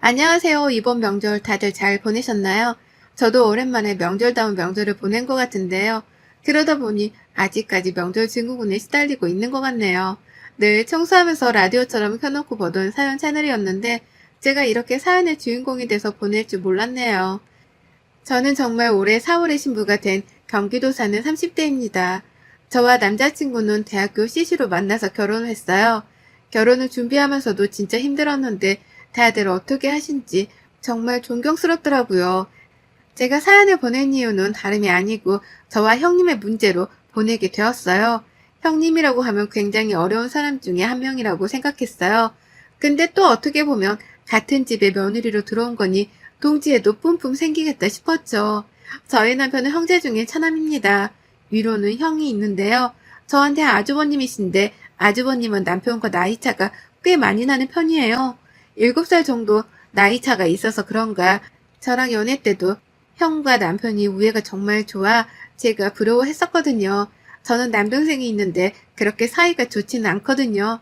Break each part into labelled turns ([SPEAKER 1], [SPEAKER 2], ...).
[SPEAKER 1] 안녕하세요. 이번 명절 다들 잘 보내셨나요? 저도 오랜만에 명절다운 명절을 보낸 것 같은데요. 그러다 보니 아직까지 명절 증후군에 시달리고 있는 것 같네요. 늘 청소하면서 라디오처럼 켜놓고 보던 사연 채널이었는데 제가 이렇게 사연의 주인공이 돼서 보낼 줄 몰랐네요. 저는 정말 올해 4월에 신부가 된 경기도 사는 30대입니다. 저와 남자친구는 대학교 CC로 만나서 결혼을 했어요. 결혼을 준비하면서도 진짜 힘들었는데 다들 어떻게 하신지 정말 존경스럽더라고요. 제가 사연을 보낸 이유는 다름이 아니고 저와 형님의 문제로 보내게 되었어요. 형님이라고 하면 굉장히 어려운 사람 중에 한 명이라고 생각했어요. 근데 또 어떻게 보면 같은 집에 며느리로 들어온 거니 동지에도 뿜뿜 생기겠다 싶었죠. 저희 남편은 형제 중에 차남입니다. 위로는 형이 있는데요. 저한테 아주버님이신데 아주버님은 남편과 나이차가 꽤 많이 나는 편이에요. 7살 정도 나이차가 있어서 그런가 저랑 연애 때도 형과 남편이 우애가 정말 좋아 제가 부러워했었거든요. 저는 남동생이 있는데 그렇게 사이가 좋지는 않거든요.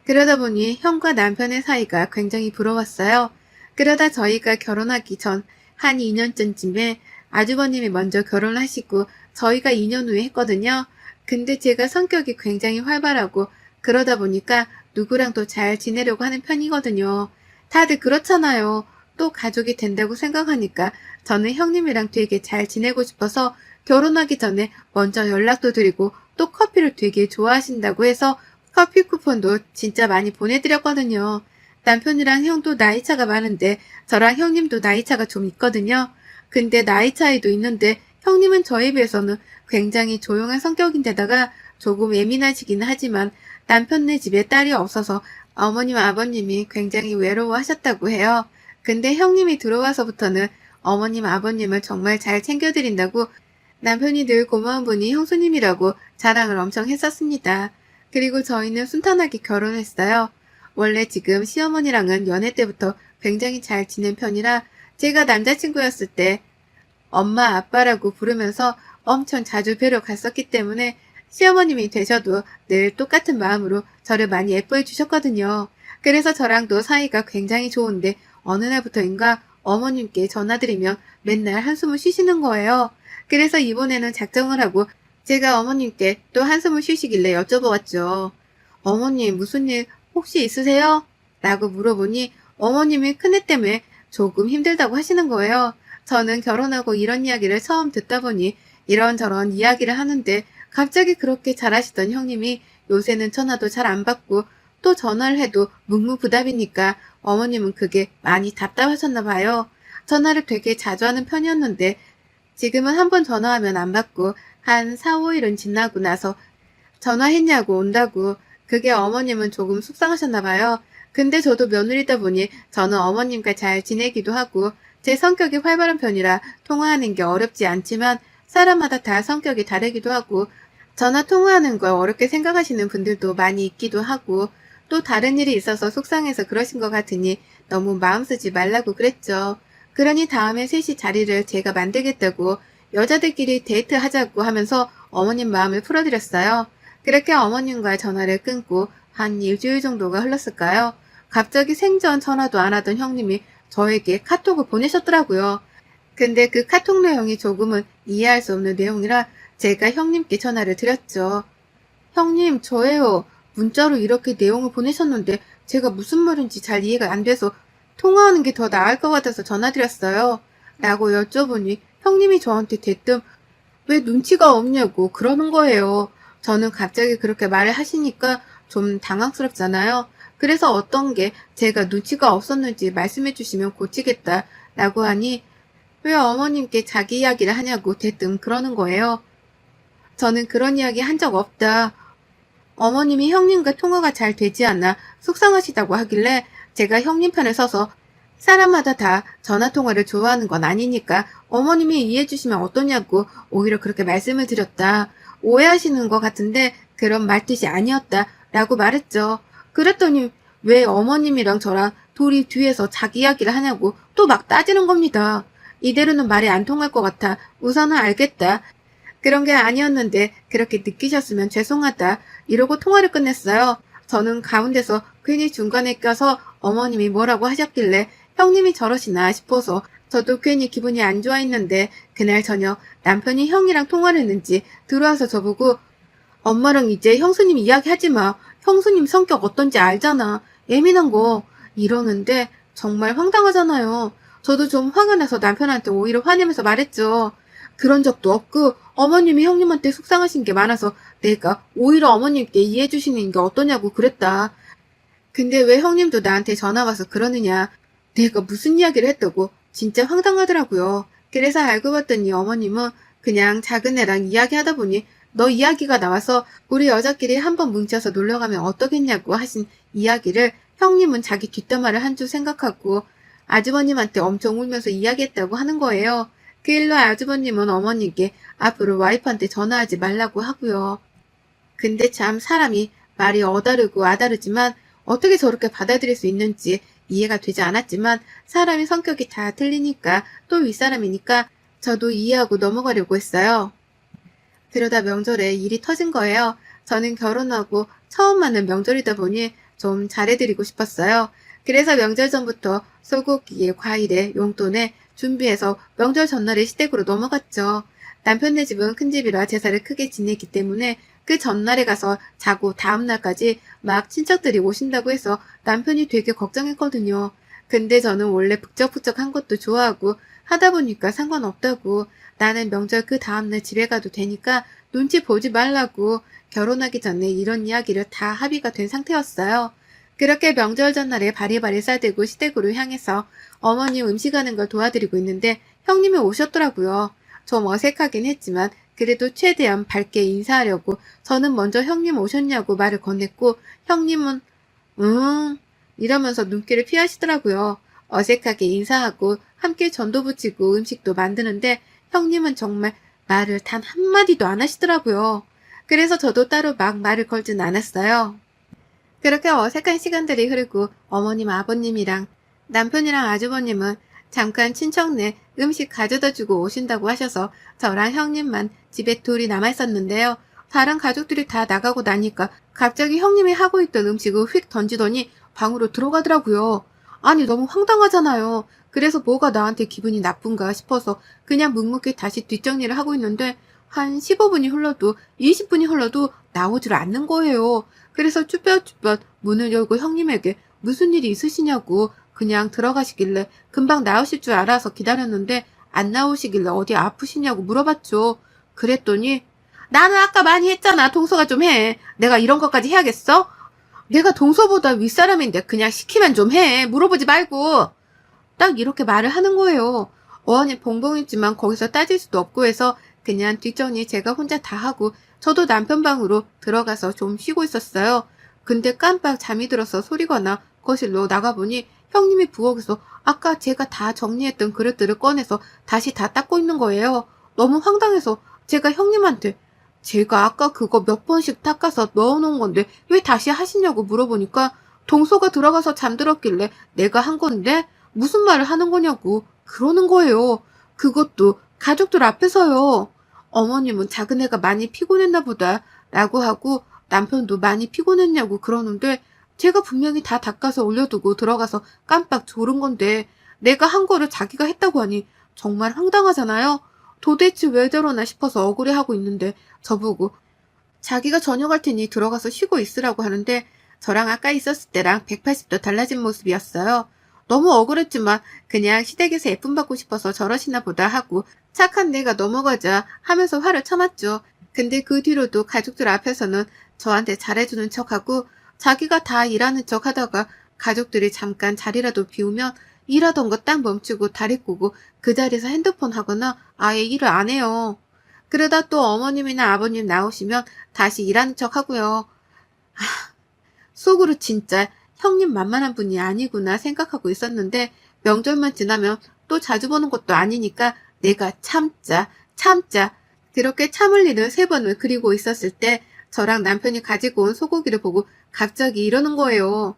[SPEAKER 1] 그러다 보니 형과 남편의 사이가 굉장히 부러웠어요. 그러다 저희가 결혼하기 전 한 2년 전쯤에 아주버님이 먼저 결혼하시고 저희가 2년 후에 했거든요. 근데 제가 성격이 굉장히 활발하고 그러다 보니까 누구랑도 잘 지내려고 하는 편이거든요. 다들 그렇잖아요. 또 가족이 된다고 생각하니까 저는 형님이랑 되게 잘 지내고 싶어서 결혼하기 전에 먼저 연락도 드리고 또 커피를 되게 좋아하신다고 해서 커피 쿠폰도 진짜 많이 보내드렸거든요. 남편이랑 형도 나이차가 많은데 저랑 형님도 나이차가 좀 있거든요. 근데 나이 차이도 있는데 형님은 저에 비해서는 굉장히 조용한 성격인데다가 조금 예민하시긴 하지만 남편네 집에 딸이 없어서 어머님 아버님이 굉장히 외로워하셨다고 해요. 근데 형님이 들어와서부터는 어머님 아버님을 정말 잘 챙겨드린다고 남편이 늘 고마운 분이 형수님이라고 자랑을 엄청 했었습니다. 그리고 저희는 순탄하게 결혼했어요. 원래 지금 시어머니랑은 연애 때부터 굉장히 잘 지낸 편이라 제가 남자친구였을 때 엄마 아빠라고 부르면서 엄청 자주 뵈러 갔었기 때문에 시어머님이 되셔도 늘 똑같은 마음으로 저를 많이 예뻐해 주셨거든요. 그래서 저랑도 사이가 굉장히 좋은데 어느 날부터인가 어머님께 전화드리면 맨날 한숨을 쉬시는 거예요. 그래서 이번에는 작정을 하고 제가 어머님께 또 한숨을 쉬시길래 여쭤보았죠. 어머님 무슨 일 혹시 있으세요? 라고 물어보니 어머님이 큰애 때문에 조금 힘들다고 하시는 거예요. 저는 결혼하고 이런 이야기를 처음 듣다 보니 이런저런 이야기를 하는데 갑자기 그렇게 잘하시던 형님이 요새는 전화도 잘 안 받고 또 전화를 해도 묵묵부답이니까 어머님은 그게 많이 답답하셨나 봐요. 전화를 되게 자주 하는 편이었는데 지금은 한 번 전화하면 안 받고 한 4, 5일은 지나고 나서 전화했냐고 온다고. 그게 어머님은 조금 속상하셨나 봐요. 근데 저도 며느리다 보니 저는 어머님과 잘 지내기도 하고 제 성격이 활발한 편이라 통화하는 게 어렵지 않지만 사람마다 다 성격이 다르기도 하고 전화 통화하는 걸 어렵게 생각하시는 분들도 많이 있기도 하고 또 다른 일이 있어서 속상해서 그러신 것 같으니 너무 마음 쓰지 말라고 그랬죠. 그러니 다음에 셋이 자리를 제가 만들겠다고 여자들끼리 데이트하자고 하면서 어머님 마음을 풀어드렸어요. 그렇게 어머님과 전화를 끊고 한 일주일 정도가 흘렀을까요? 갑자기 생전 전화도 안 하던 형님이 저에게 카톡을 보내셨더라고요. 근데 그 카톡 내용이 조금은 이해할 수 없는 내용이라 제가 형님께 전화를 드렸죠. 형님, 저예요. 문자로 이렇게 내용을 보내셨는데 제가 무슨 말인지 잘 이해가 안 돼서 통화하는 게 더 나을 것 같아서 전화드렸어요. 라고 여쭤보니 형님이 저한테 대뜸 왜 눈치가 없냐고 그러는 거예요. 저는 갑자기 그렇게 말을 하시니까 좀 당황스럽잖아요. 그래서 어떤 게 제가 눈치가 없었는지 말씀해 주시면 고치겠다 라고 하니 왜 어머님께 자기 이야기를 하냐고 대뜸 그러는 거예요. 저는 그런 이야기 한 적 없다. 어머님이 형님과 통화가 잘 되지 않나 속상하시다고 하길래 제가 형님 편에 서서 사람마다 다 전화통화를 좋아하는 건 아니니까 어머님이 이해해 주시면 어떠냐고 오히려 그렇게 말씀을 드렸다. 오해하시는 것 같은데 그런 말뜻이 아니었다 라고 말했죠. 그랬더니 왜 어머님이랑 저랑 둘이 뒤에서 자기 이야기를 하냐고 또 막 따지는 겁니다. 이대로는 말이 안 통할 것 같아 우선은 알겠다. 그런 게 아니었는데 그렇게 느끼셨으면 죄송하다 이러고 통화를 끝냈어요. 저는 가운데서 괜히 중간에 껴서 어머님이 뭐라고 하셨길래 형님이 저러시나 싶어서 저도 괜히 기분이 안 좋아했는데 그날 저녁 남편이 형이랑 통화를 했는지 들어와서 저보고 엄마랑 이제 형수님 이야기하지 마. 형수님 성격 어떤지 알잖아. 예민한 거. 이러는데 정말 황당하잖아요. 저도 좀 화가 나서 남편한테 오히려 화내면서 말했죠. 그런 적도 없고 어머님이 형님한테 속상하신 게 많아서 내가 오히려 어머님께 이해해 주시는 게 어떠냐고 그랬다. 근데 왜 형님도 나한테 전화 와서 그러느냐. 내가 무슨 이야기를 했다고 진짜 황당하더라고요. 그래서 알고 봤더니 어머님은 그냥 작은 애랑 이야기하다 보니 너 이야기가 나와서 우리 여자끼리 한번 뭉쳐서 놀러가면 어떠겠냐고 하신 이야기를 형님은 자기 뒷담화를 한 줄 생각하고 아주버님한테 엄청 울면서 이야기했다고 하는 거예요. 그 일로 아주버님은 어머니께 앞으로 와이프한테 전화하지 말라고 하고요. 근데 참 사람이 말이 어다르고 아다르지만 어떻게 저렇게 받아들일 수 있는지 이해가 되지 않았지만 사람이 성격이 다 틀리니까 또 윗사람이니까 저도 이해하고 넘어가려고 했어요. 그러다 명절에 일이 터진 거예요. 저는 결혼하고 처음 맞는 명절이다 보니 좀 잘해드리고 싶었어요. 그래서 명절 전부터 소고기에 과일에 용돈에 준비해서 명절 전날에 시댁으로 넘어갔죠. 남편네 집은 큰 집이라 제사를 크게 지내기 때문에 그 전날에 가서 자고 다음날까지 막 친척들이 오신다고 해서 남편이 되게 걱정했거든요. 근데 저는 원래 북적북적한 것도 좋아하고 하다 보니까 상관없다고 나는 명절 그 다음날 집에 가도 되니까 눈치 보지 말라고 결혼하기 전에 이런 이야기를 다 합의가 된 상태였어요. 그렇게 명절 전날에 바리바리 싸들고 시댁으로 향해서 어머님 음식하는 걸 도와드리고 있는데 형님이 오셨더라고요. 좀 어색하긴 했지만 그래도 최대한 밝게 인사하려고 저는 먼저 형님 오셨냐고 말을 건넸고 형님은 이러면서 눈길을 피하시더라고요. 어색하게 인사하고 함께 전도 부치고 음식도 만드는데 형님은 정말 말을 단 한마디도 안 하시더라고요. 그래서 저도 따로 막 말을 걸진 않았어요. 그렇게 어색한 시간들이 흐르고 어머님 아버님이랑 남편이랑 아주버님은 잠깐 친척네 음식 가져다 주고 오신다고 하셔서 저랑 형님만 집에 둘이 남아있었는데요. 다른 가족들이 다 나가고 나니까 갑자기 형님이 하고 있던 음식을 휙 던지더니 방으로 들어가더라고요. 아니 너무 황당하잖아요. 그래서 뭐가 나한테 기분이 나쁜가 싶어서 그냥 묵묵히 다시 뒷정리를 하고 있는데 한 15분이 흘러도 20분이 흘러도 나오질 않는 거예요. 그래서 쭈뼛쭈뼛 문을 열고 형님에게 무슨 일이 있으시냐고 그냥 들어가시길래 금방 나오실 줄 알아서 기다렸는데 안 나오시길래 어디 아프시냐고 물어봤죠. 그랬더니 나는 아까 많이 했잖아. 동서가 좀 해. 내가 이런 것까지 해야겠어? 내가 동서보다 윗사람인데 그냥 시키면 좀 해. 물어보지 말고. 딱 이렇게 말을 하는 거예요. 어안이 벙벙했지만 거기서 따질 수도 없고 해서 그냥 뒷정리 제가 혼자 다 하고 저도 남편 방으로 들어가서 좀 쉬고 있었어요. 근데 깜빡 잠이 들어서 소리거나 거실로 나가보니 형님이 부엌에서 아까 제가 다 정리했던 그릇들을 꺼내서 다시 다 닦고 있는 거예요. 너무 황당해서 제가 형님한테 제가 아까 그거 몇 번씩 닦아서 넣어놓은 건데 왜 다시 하시냐고 물어보니까 동서가 들어가서 잠들었길래 내가 한 건데 무슨 말을 하는 거냐고 그러는 거예요. 그것도 가족들 앞에서요. 어머님은 작은 애가 많이 피곤했나 보다 라고 하고 남편도 많이 피곤했냐고 그러는데 제가 분명히 다 닦아서 올려두고 들어가서 깜빡 졸은 건데 내가 한 거를 자기가 했다고 하니 정말 황당하잖아요. 도대체 왜 저러나 싶어서 억울해하고 있는데 저보고 자기가 저녁할 테니 들어가서 쉬고 있으라고 하는데 저랑 아까 있었을 때랑 180도 달라진 모습이었어요. 너무 억울했지만 그냥 시댁에서 예쁨 받고 싶어서 저러시나 보다 하고 착한 내가 넘어가자 하면서 화를 참았죠. 근데 그 뒤로도 가족들 앞에서는 저한테 잘해주는 척하고 자기가 다 일하는 척 하다가 가족들이 잠깐 자리라도 비우면 일하던 거 딱 멈추고 다리 꼬고 그 자리에서 핸드폰 하거나 아예 일을 안 해요. 그러다 또 어머님이나 아버님 나오시면 다시 일하는 척 하고요. 속으로 진짜 형님 만만한 분이 아니구나 생각하고 있었는데 명절만 지나면 또 자주 보는 것도 아니니까 내가 참자. 그렇게 참을 일을 3번을 그리고 있었을 때 저랑 남편이 가지고 온 소고기를 보고 갑자기 이러는 거예요.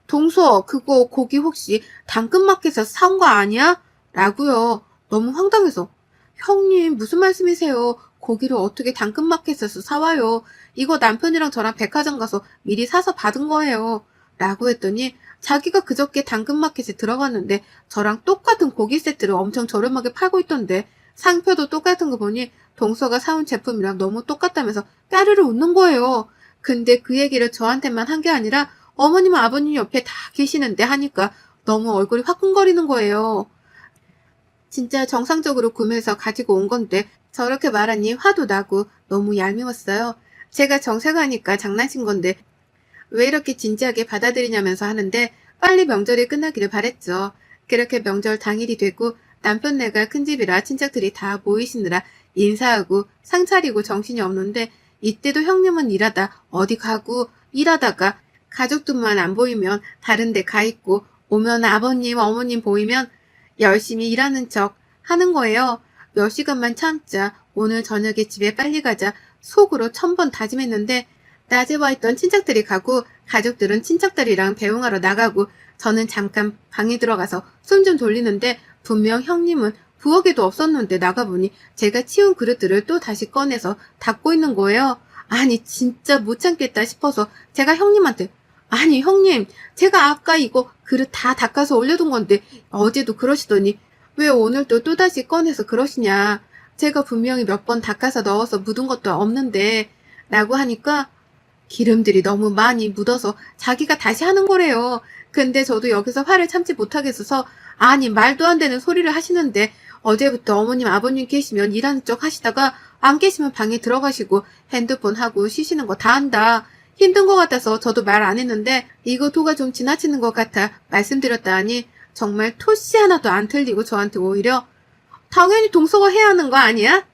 [SPEAKER 1] 동서, 그거 고기 혹시 당근마켓에서 사온 거 아니야? 라고요. 너무 황당해서. 형님, 무슨 말씀이세요? 고기를 어떻게 당근마켓에서 사와요? 이거 남편이랑 저랑 백화점 가서 미리 사서 받은 거예요. 라고 했더니 자기가 그저께 당근마켓에 들어갔는데 저랑 똑같은 고기 세트를 엄청 저렴하게 팔고 있던데 상표도 똑같은 거 보니 동서가 사온 제품이랑 너무 똑같다면서 까르르 웃는 거예요. 근데 그 얘기를 저한테만 한 게 아니라 어머님, 아버님 옆에 다 계시는데 하니까 너무 얼굴이 화끈거리는 거예요. 진짜 정상적으로 구매해서 가지고 온 건데 저렇게 말하니 화도 나고 너무 얄미웠어요. 제가 정색하니까 장난친 건데 왜 이렇게 진지하게 받아들이냐면서 하는데 빨리 명절이 끝나기를 바랬죠. 그렇게 명절 당일이 되고 남편네가 큰집이라 친척들이 다 모이시느라 인사하고 상 차리고 정신이 없는데 이때도 형님은 일하다 어디 가고 일하다가 가족들만 안 보이면 다른 데 가 있고 오면 아버님, 어머님 보이면 열심히 일하는 척 하는 거예요. 몇 시간만 참자. 오늘 저녁에 집에 빨리 가자. 속으로 1000번 다짐했는데 낮에 와 있던 친척들이 가고 가족들은 친척들이랑 배웅하러 나가고 저는 잠깐 방에 들어가서 숨 좀 돌리는데 분명 형님은 부엌에도 없었는데 나가보니 제가 치운 그릇들을 또 다시 꺼내서 닦고 있는 거예요. 아니 진짜 못 참겠다 싶어서 제가 형님한테 아니 형님 제가 아까 이거 그릇 다 닦아서 올려둔 건데 어제도 그러시더니 왜 오늘 또 또다시 꺼내서 그러시냐. 제가 분명히 몇 번 닦아서 넣어서 묻은 것도 없는데 라고 하니까 기름들이 너무 많이 묻어서 자기가 다시 하는 거래요. 근데 저도 여기서 화를 참지 못하겠어서 아니 말도 안 되는 소리를 하시는데 어제부터 어머님 아버님 계시면 일하는 척 하시다가 안 계시면 방에 들어가시고 핸드폰 하고 쉬시는 거 다 한다. 힘든 것 같아서 저도 말 안 했는데 이거 도가 좀 지나치는 것 같아 말씀드렸다 하니 정말 토씨 하나도 안 틀리고 저한테 오히려 당연히 동서가 해야 하는 거 아니야?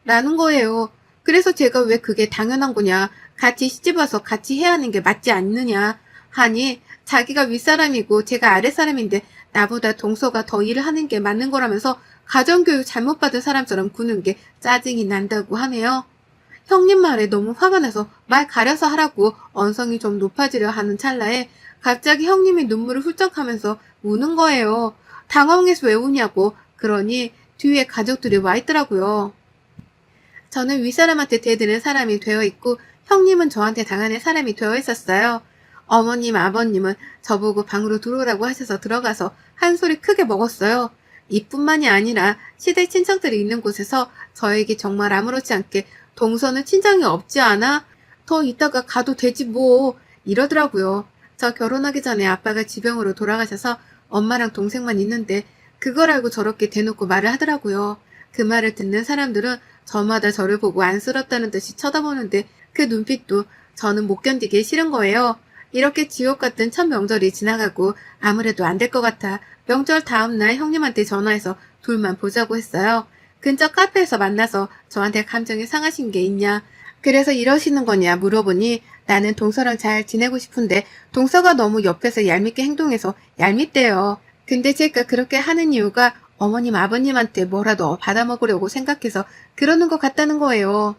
[SPEAKER 1] 라는 거예요. 그래서 제가 왜 그게 당연한 거냐. 같이 시집와서 같이 해야 하는 게 맞지 않느냐 하니 자기가 윗사람이고 제가 아랫사람인데 나보다 동서가 더 일을 하는 게 맞는 거라면서 가정교육 잘못 받은 사람처럼 구는 게 짜증이 난다고 하네요. 형님 말에 너무 화가 나서 말 가려서 하라고 언성이 좀 높아지려 하는 찰나에 갑자기 형님이 눈물을 훌쩍하면서 우는 거예요. 당황해서 왜 우냐고. 그러니 뒤에 가족들이 와 있더라고요. 저는 윗사람한테 대드는 사람이 되어 있고 형님은 저한테 당하는 사람이 되어 있었어요. 어머님, 아버님은 저보고 방으로 들어오라고 하셔서 들어가서 한 소리 크게 먹었어요. 이뿐만이 아니라 시댁 친척들이 있는 곳에서 저에게 정말 아무렇지 않게 동서는 친정이 없지 않아? 더 이따가 가도 되지 뭐 이러더라고요. 저 결혼하기 전에 아빠가 지병으로 돌아가셔서 엄마랑 동생만 있는데 그걸 알고 저렇게 대놓고 말을 하더라고요. 그 말을 듣는 사람들은 저마다 저를 보고 안쓰럽다는 듯이 쳐다보는데 그 눈빛도 저는 못 견디기 싫은 거예요. 이렇게 지옥 같은 첫 명절이 지나가고 아무래도 안 될 것 같아 명절 다음날 형님한테 전화해서 둘만 보자고 했어요. 근처 카페에서 만나서 저한테 감정이 상하신 게 있냐. 그래서 이러시는 거냐 물어보니 나는 동서랑 잘 지내고 싶은데 동서가 너무 옆에서 얄밉게 행동해서 얄밉대요. 근데 제가 그렇게 하는 이유가 어머님 아버님한테 뭐라도 받아먹으려고 생각해서 그러는 것 같다는 거예요.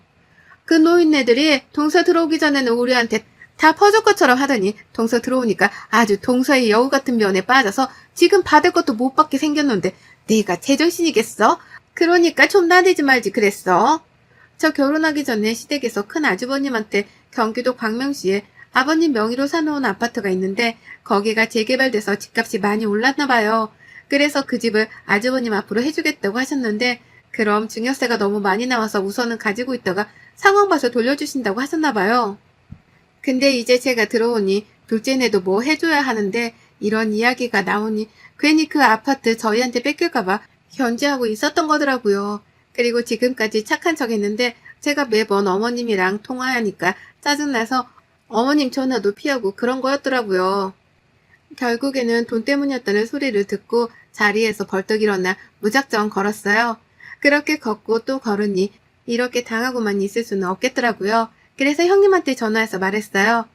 [SPEAKER 1] 그 노인네들이 동서 들어오기 전에는 우리한테 다 퍼줄 것처럼 하더니 동서 들어오니까 아주 동서의 여우 같은 면에 빠져서 지금 받을 것도 못 받게 생겼는데 내가 제정신이겠어? 그러니까 좀 나대지 말지 그랬어. 저 결혼하기 전에 시댁에서 큰 아주버님한테 경기도 광명시에 아버님 명의로 사놓은 아파트가 있는데 거기가 재개발돼서 집값이 많이 올랐나 봐요. 그래서 그 집을 아주버님 앞으로 해주겠다고 하셨는데 그럼 증여세가 너무 많이 나와서 우선은 가지고 있다가 상황 봐서 돌려주신다고 하셨나 봐요. 근데 이제 제가 들어오니 둘째네도 뭐 해줘야 하는데 이런 이야기가 나오니 괜히 그 아파트 저희한테 뺏길까봐 견제하고 있었던 거더라고요. 그리고 지금까지 착한 척 했는데 제가 매번 어머님이랑 통화하니까 짜증나서 어머님 전화도 피하고 그런 거였더라고요. 결국에는 돈 때문이었다는 소리를 듣고 자리에서 벌떡 일어나 무작정 걸었어요. 그렇게 걷고 또 걸으니 이렇게 당하고만 있을 수는 없겠더라고요. 그래서 형님한테 전화해서 말했어요.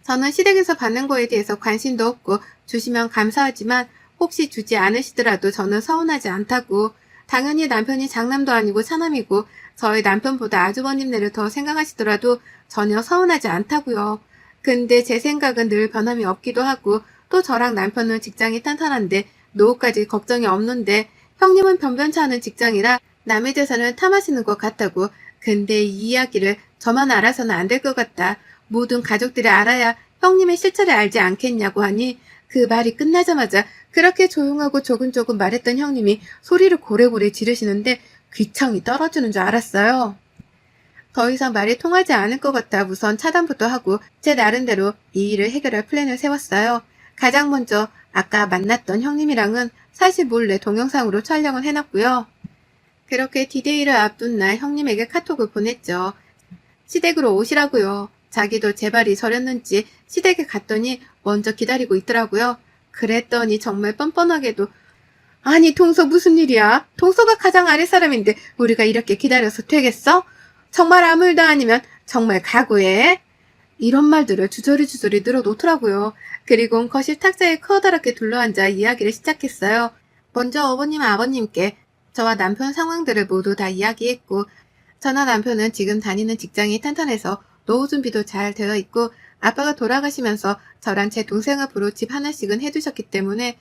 [SPEAKER 1] 저는 시댁에서 받는 거에 대해서 관심도 없고 주시면 감사하지만 혹시 주지 않으시더라도 저는 서운하지 않다고. 당연히 남편이 장남도 아니고 차남이고 저희 남편보다 아주버님네를 더 생각하시더라도 전혀 서운하지 않다고요. 근데 제 생각은 늘 변함이 없기도 하고 또 저랑 남편은 직장이 탄탄한데 노후까지 걱정이 없는데 형님은 변변치 않은 직장이라 남의 재산을 탐하시는 것 같다고. 근데 이 이야기를 저만 알아서는 안 될 것 같다. 모든 가족들이 알아야 형님의 실체를 알지 않겠냐고 하니 그 말이 끝나자마자 그렇게 조용하고 조근조근 말했던 형님이 소리를 고래고래 지르시는데 귀청이 떨어지는 줄 알았어요. 더 이상 말이 통하지 않을 것 같아 우선 차단부터 하고 제 나름대로 이 일을 해결할 플랜을 세웠어요. 가장 먼저 아까 만났던 형님이랑은 사실 몰래 동영상으로 촬영을 해놨고요. 그렇게 디데이를 앞둔 날 형님에게 카톡을 보냈죠. 시댁으로 오시라고요. 자기도 제 발이 저렸는지 시댁에 갔더니 먼저 기다리고 있더라고요. 그랬더니 정말 뻔뻔하게도 아니 동서 무슨 일이야? 동서가 가장 아랫사람인데 우리가 이렇게 기다려서 되겠어? 정말 아무 일도 아니면 정말 각오해. 이런 말들을 주저리 늘어놓더라고요. 그리고 거실 탁자에 커다랗게 둘러앉아 이야기를 시작했어요. 먼저 어머님 아버님께 저와 남편 상황들을 모두 다 이야기했고 저나 남편은 지금 다니는 직장이 탄탄해서 노후 준비도 잘 되어 있고 아빠가 돌아가시면서 저랑 제 동생 앞으로 집 하나씩은 해두셨기 때문에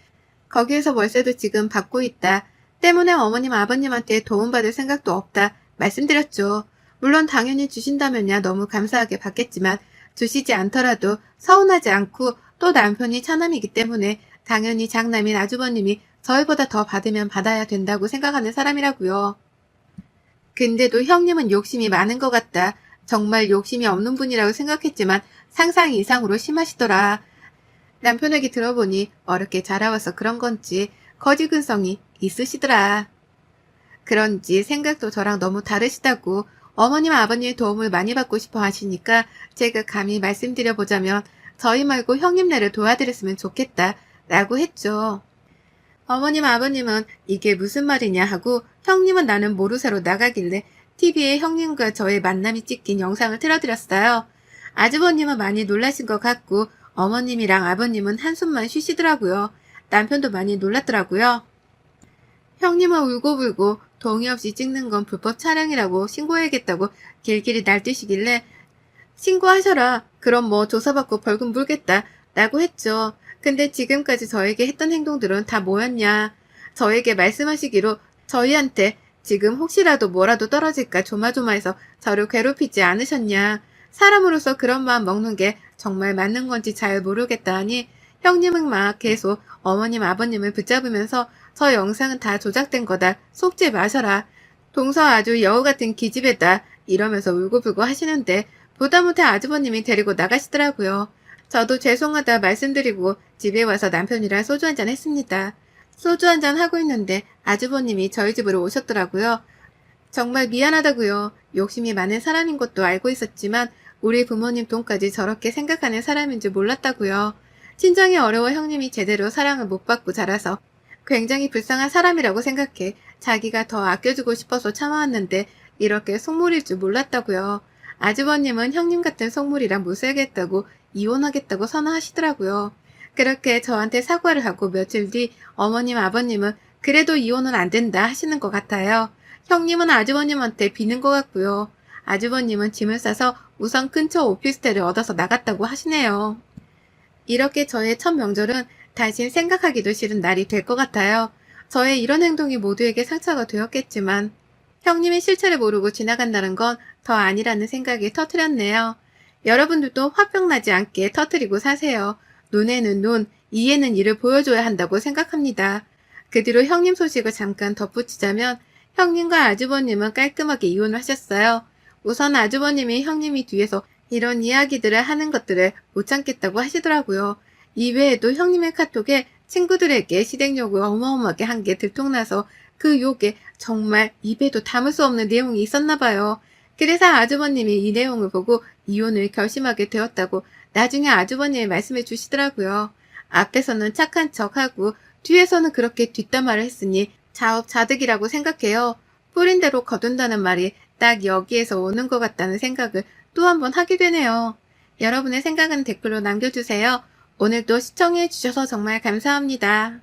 [SPEAKER 1] 거기에서 월세도 지금 받고 있다. 때문에 어머님 아버님한테 도움받을 생각도 없다. 말씀드렸죠. 물론 당연히 주신다면야 너무 감사하게 받겠지만 주시지 않더라도 서운하지 않고 또 남편이 차남이기 때문에 당연히 장남인 아주버님이 저희보다 더 받으면 받아야 된다고 생각하는 사람이라고요. 근데도 형님은 욕심이 많은 것 같다. 정말 욕심이 없는 분이라고 생각했지만 상상 이상으로 심하시더라. 남편 얘기 들어보니 어렵게 자라와서 그런 건지 거지근성이 있으시더라. 그런지 생각도 저랑 너무 다르시다고 어머님 아버님의 도움을 많이 받고 싶어 하시니까 제가 감히 말씀드려보자면 저희 말고 형님네를 도와드렸으면 좋겠다 라고 했죠. 어머님 아버님은 이게 무슨 말이냐 하고 형님은 나는 모르쇠로 나가길래 TV에 형님과 저의 만남이 찍힌 영상을 틀어드렸어요. 아주버님은 많이 놀라신 것 같고 어머님이랑 아버님은 한숨만 쉬시더라고요. 남편도 많이 놀랐더라고요. 형님은 울고불고 동의 없이 찍는 건 불법 촬영이라고 신고해야겠다고 길길이 날뛰시길래 신고하셔라. 그럼 뭐 조사받고 벌금 물겠다 라고 했죠. 근데 지금까지 저에게 했던 행동들은 다 뭐였냐. 저에게 말씀하시기로 저희한테 지금 혹시라도 뭐라도 떨어질까 조마조마해서 저를 괴롭히지 않으셨냐. 사람으로서 그런 마음 먹는 게 정말 맞는 건지 잘 모르겠다 하니 형님은 막 계속 어머님 아버님을 붙잡으면서 저 영상은 다 조작된 거다. 속지 마셔라. 동서 아주 여우 같은 기집애다. 이러면서 울고불고 하시는데 보다 못해 아주버님이 데리고 나가시더라고요. 저도 죄송하다 말씀드리고 집에 와서 남편이랑 소주 한잔 했습니다. 소주 한잔 하고 있는데 아주버님이 저희 집으로 오셨더라고요. 정말 미안하다고요. 욕심이 많은 사람인 것도 알고 있었지만 우리 부모님 돈까지 저렇게 생각하는 사람인 줄 몰랐다고요. 친정이 어려워 형님이 제대로 사랑을 못 받고 자라서 굉장히 불쌍한 사람이라고 생각해 자기가 더 아껴주고 싶어서 참아왔는데 이렇게 속물일 줄 몰랐다고요. 아주버님은 형님 같은 속물이랑 못 살겠다고 이혼하겠다고 선언하시더라고요. 그렇게 저한테 사과를 하고 며칠 뒤 어머님 아버님은 그래도 이혼은 안 된다 하시는 것 같아요. 형님은 아주버님한테 비는 것 같고요. 아주버님은 짐을 싸서 우선 근처 오피스텔을 얻어서 나갔다고 하시네요. 이렇게 저의 첫 명절은 다신 생각하기도 싫은 날이 될 것 같아요. 저의 이런 행동이 모두에게 상처가 되었겠지만 형님의 실체를 모르고 지나간다는 건 더 아니라는 생각이 터뜨렸네요. 여러분들도 화병 나지 않게 터뜨리고 사세요. 눈에는 눈, 이에는 이를 보여줘야 한다고 생각합니다. 그 뒤로 형님 소식을 잠깐 덧붙이자면 형님과 아주버님은 깔끔하게 이혼을 하셨어요. 우선 아주버님이 형님이 뒤에서 이런 이야기들을 하는 것들을 못 참겠다고 하시더라고요. 이외에도 형님의 카톡에 친구들에게 시댁욕을 어마어마하게 한 게 들통나서 그 욕에 정말 입에도 담을 수 없는 내용이 있었나 봐요. 그래서 아주버님이 이 내용을 보고 이혼을 결심하게 되었다고 나중에 아주버님이 말씀해 주시더라고요. 앞에서는 착한 척하고 뒤에서는 그렇게 뒷담화를 했으니 자업자득이라고 생각해요. 뿌린 대로 거둔다는 말이 딱 여기에서 오는 것 같다는 생각을 또 한 번 하게 되네요. 여러분의 생각은 댓글로 남겨주세요. 오늘도 시청해 주셔서 정말 감사합니다.